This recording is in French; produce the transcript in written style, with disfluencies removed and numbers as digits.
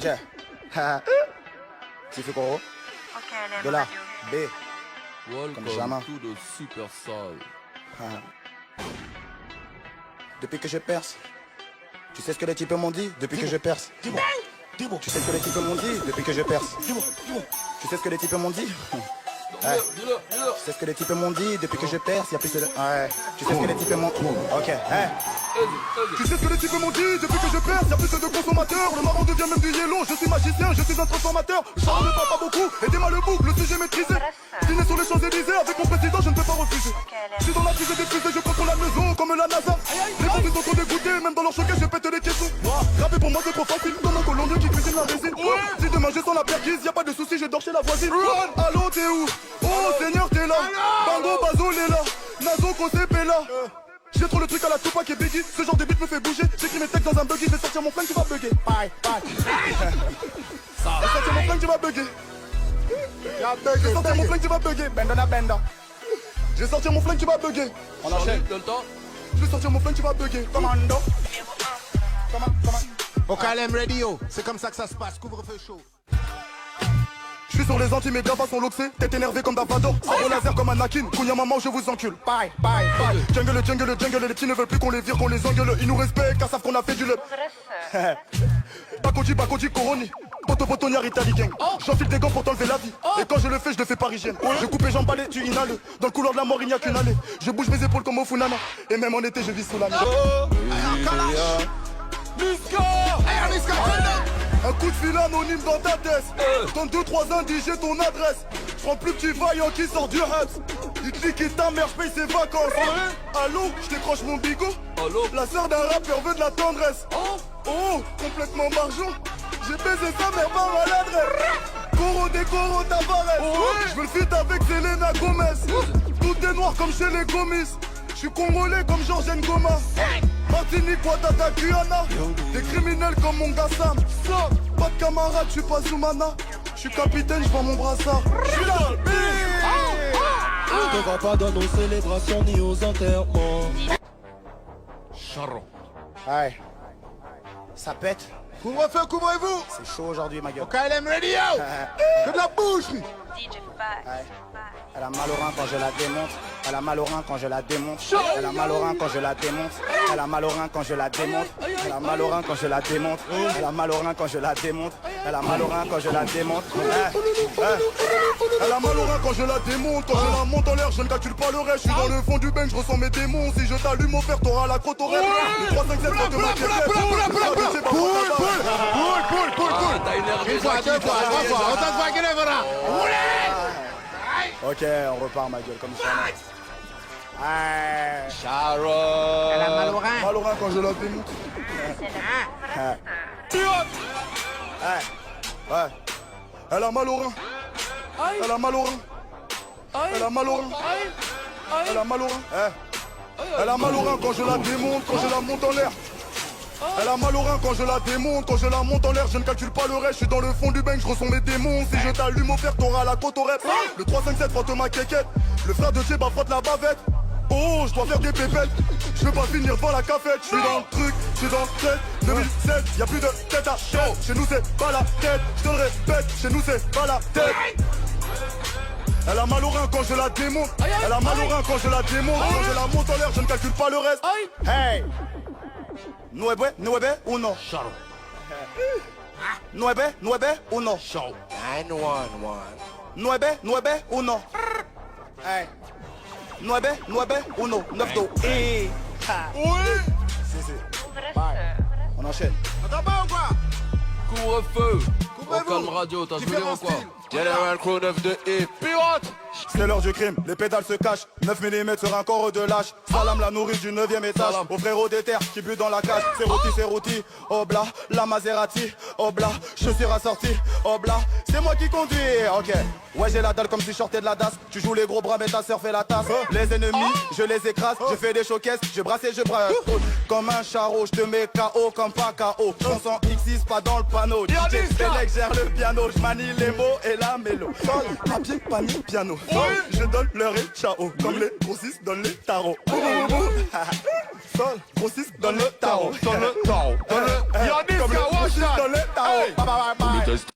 Ok. Tu fais quoi? Ok, De là. B. Welcome jamais. to the Super Soul. Depuis que je perce. Tu sais ce que les types m'ont dit depuis que je perce? Dis-moi. Tu sais ce que les types m'ont dit depuis que je perce? Dis-moi. Tu sais ce que les types m'ont dit? Ouais. Tu sais ce que les types m'ont dit depuis que je perce, y'a plus de... Ouais. Tu sais ce que les types m'ont... Ok, hein. Tu sais ce que les types m'ont dit depuis que je perce, y'a plus de consommateurs. Le marron devient même du yellow, je suis magicien, je suis un transformateur. Je ne parle pas beaucoup, aidez-moi le boucle, le sujet maîtrisé. Dîner sur les Champs-Élysées avec mon président, je ne peux pas refuser. Je suis dans la prise des fusées, je contrôle la maison comme la NASA. Les bandits sont trop dégoûtés, même dans leur choquet, je pète les caissons. Graver pour moi c'est trop facile, comme un colombien qui cuisine la résine. Si demain je sens la perquise, y'a pas de soucis, je dors chez la voisine. Allô, t'es où? Oh Seigneur, t'es là. Bango, Bazo, est là. Nazo, Kosep est là. J'ai trop le truc à la Tupac et Biggie. Ce genre de beat me fait bouger. J'écris mes textes dans un buggy. Je vais sortir mon flingue, tu vas bugger. Bye, bye. Je vais sortir mon flingue, tu vas bugger. Je vais sortir mon flingue, tu vas bugger. Benda, benda. Je vais sortir mon flingue, tu vas bugger. On enchaîne. T'as le temps? Je vais sortir mon flingue, tu vas bugger. Commando. Comment? Au KLM Radio, c'est comme ça que ça se passe, couvre-feu chaud. Je suis sur les Antilles, mes gavas sont loxés. Tête énervée comme Davador. Sabre laser comme Anakin. Kounia maman, je vous encule. Bye, bye, bye. Jungle, jungle, jungle. Les petits ne veulent plus qu'on les vire, qu'on les engueule. Ils nous respectent car savent qu'on a fait du lep. Bakoji, Bakoji, Coroni. Poto, Poto, Nyari, gang. J'enfile des gants pour t'enlever la vie. Et quand je le fais, je le fais parisienne. Je coupe et j'emballe, tu inhales. Dans le couloir de la mort, il n'y a qu'une allée. Je bouge mes épaules comme au Funana. Et même en été, je vis sous la nuit. Un coup de fil anonyme dans ta tête. Donne 2-3 indices, j'ai ton adresse. J'prends plus petit vaillant qui sort du hut. Il te liquide ta mère, j'paye ses vacances. Allô, j'décroche mon bigot. La sœur d'un rappeur veut de la tendresse. Oh, complètement margeant. J'ai baisé sa mère par maladresse. Coro décoro Tavares. J'veux le feat avec Selena Gomez. Tout est noir comme chez les Gomis. J'suis congolais comme Georges Ngoma. Martinique, Ouattara, Guyana. Des criminels comme mon gars Sam. Pas de camarade, j'suis pas Zoumana. J'suis capitaine, j'vends mon brassard. J'suis là, Ne va pas dans nos célébrations ni aux enterrements. Charon. Ouais. Ça pète. Couvre-feu, couvrez-vous. C'est chaud aujourd'hui, ma gueule. Au KLM Radio, que de la bouche. DJ Fax. Ouais. Elle a mal au rein quand je la démonte. Elle a mal au rein quand je la démonte. Elle a mal au rein quand je la démonte. Elle a mal au rein quand je la démonte. Elle a mal au rein quand je la démonte. Elle a mal au rein quand je la démonte. Elle a mal au rein quand je la démonte. Elle a mal au rein quand je la démonte. Quand je la monte en l'air, je ne calcule pas le reste. Je suis dans le fond du bain, je ressens mes démons. Si je t'allume au fer, t'auras la crotte au rêve. Le 3, 5, 7, de ma Cool. T'as énervé Une fois, Jackie, deux fois, t'as trois énervé fois, Jackie. autant de fois qu'il est voilà. Ok, on repart, ma gueule, comme ça. Ouais. Charon. Elle a mal au rein. Mal au rein quand je la démonte. Ouais. Elle a mal au rein. Elle a mal au rein. Elle a mal au rein. Elle a mal au rein. Elle a mal au rein quand je la démonte, quand je la monte en l'air. Elle a mal au rein quand je la démonte, quand je la monte en l'air, je ne calcule pas le reste, je suis dans le fond du bain, je ressens mes démons. Si je t'allume au fer, t'auras la côte au rep. Le 357 frotte ma quéquette, le frère de Djeba frotte la bavette. Oh, je dois faire des pépettes, je veux pas finir devant la cafette. Je suis dans le truc, je suis dans le tête. 2007, y'a plus de tête à chaud. Chez nous c'est pas la tête, je te le répète, chez nous c'est pas la tête. Elle a mal au rein quand je la démonte. Elle a mal au rein quand je la démonte. Quand je la monte en l'air, je ne calcule pas le reste. Hey. Nueve ou non? Charon. Nueve ou non? Charon. 911. Nueve ou non? Hey. Nueve ou non? 9-2. Et. On enchaîne. T'entends pas ou quoi? Couvre-feu. Au Couvrez-vous. Calme Radio, t'as joué Différents ou quoi? styles. General Crew 9 de E. Pirate. C'est l'heure du crime, les pédales se cachent. 9 mm sur un corps de lâche. Salam la nourrice du 9ème étage. Salam. Au frérot des terres qui butent dans la cage. C'est rôti, obla, la Maserati, obla, chaussures assorties, obla. C'est moi qui conduis, ok. Ouais, j'ai la dalle comme si je sortais de la DAS. Tu joues les gros bras, mais ta sœur fait la tasse. Les ennemis, je les écrase. Je fais des showcases, je brasse et je brasse. Comme un charreau, je te mets KO comme pas KO. 300 X6, pas dans le panneau. DJ Select gère le piano. Je manie les mots et la mélo. Papier, panier, piano. Je donne leur et ciao. Comme les grossistes donnent les tarots. sol, grossiste dans le tarot. Dans le tarot. Dans le... Yannis, Comme le Kawash, grossiste dans le tarot. Hey. Bye bye bye bye.